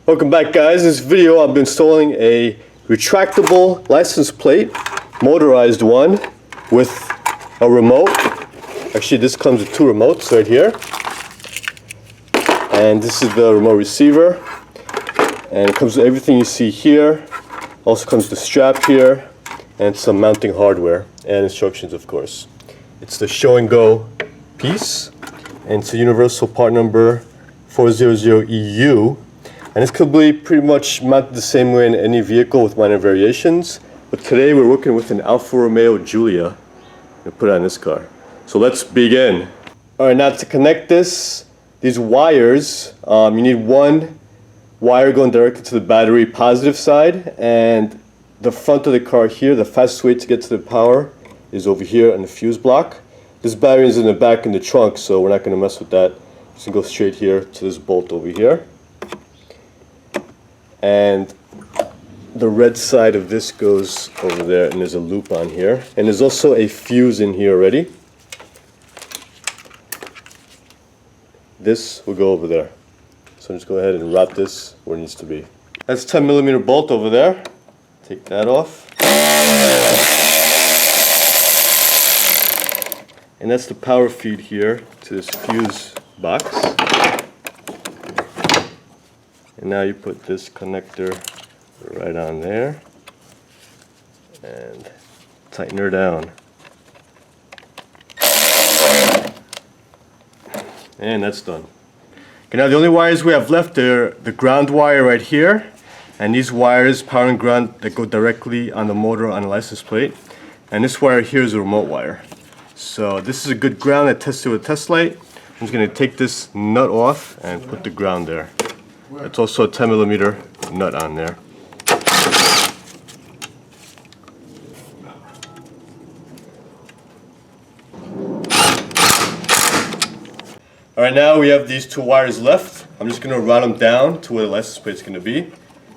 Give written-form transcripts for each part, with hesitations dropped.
Welcome back, guys. In this video I've been installing a retractable license plate, motorized one, with a remote. Actually, this comes with two remotes right here. And this is the remote receiver. And it comes with everything you see here. Also comes with the strap here and some mounting hardware and instructions, of course. It's the show and go piece, and it's a universal part number 400EU. And this could be pretty much mounted the same way in any vehicle with minor variations. But today we're working with an Alfa Romeo Giulia. We'll put it on this car. So let's begin. Alright, now to connect these wires, you need one wire going directly to the battery positive side, and the front of the car here, the fastest way to get to the power is over here on the fuse block. This battery is in the back in the trunk, so we're not going to mess with that. Just go straight here to this bolt over here. And the red side of this goes over there, and there's a loop on here. And there's also a fuse in here already. This will go over there. So just go ahead and route this where it needs to be. That's 10mm bolt over there. Take that off. And that's the power feed here to this fuse box. And now you put this connector right on there and tighten her down. And that's done. Okay, now the only wires we have left are the ground wire right here, and these wires, power and ground, that go directly on the motor on the license plate. And this wire here is a remote wire. So this is a good ground. I tested with a test light. I'm just going to take this nut off and put the ground there. It's also a 10mm nut on there. Alright, now we have these two wires left. I'm just going to route them down to where the license plate is going to be.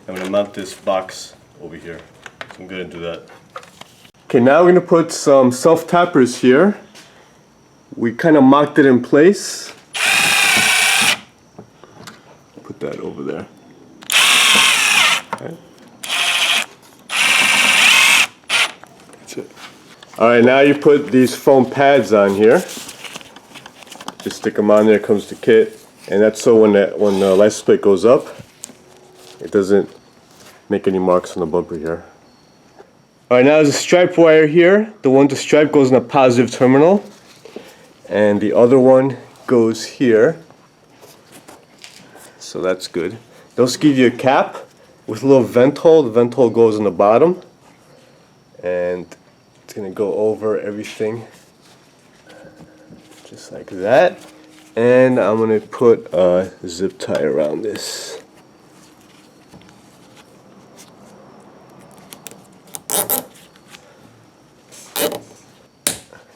I'm going to mount this box over here. So I'm going to do that. Okay, now we're going to put some self-tappers here. We kind of mocked it in place. Put that over there. Okay. That's it. Alright, now you put these foam pads on here. Just stick them on there, comes the kit. And that's so when the license plate goes up, it doesn't make any marks on the bumper here. Alright, now there's a stripe wire here. The one to stripe goes in a positive terminal. And the other one goes here. So that's good. They also give you a cap with a little vent hole. The vent hole goes in the bottom. And it's going to go over everything. Just like that. And I'm going to put a zip tie around this.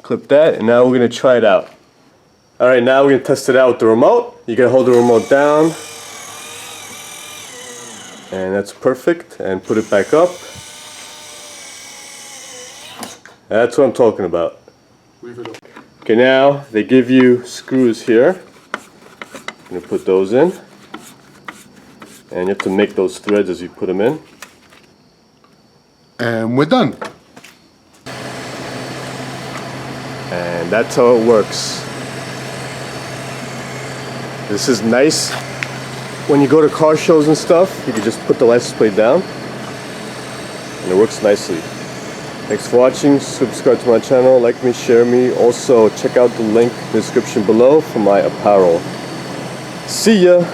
Clip that, and now we're going to try it out. Alright, now we're going to test it out with the remote. You can hold the remote down. And that's perfect. And put it back up. That's what I'm talking about. Okay, now they give you screws here. I'm going to put those in. And you have to make those threads as you put them in. And we're done. And that's how it works. This is nice. When you go to car shows and stuff, you can just put the license plate down. And it works nicely. Thanks for watching. Subscribe to my channel, like me, share me. Also, check out the link in the description below for my apparel. See ya!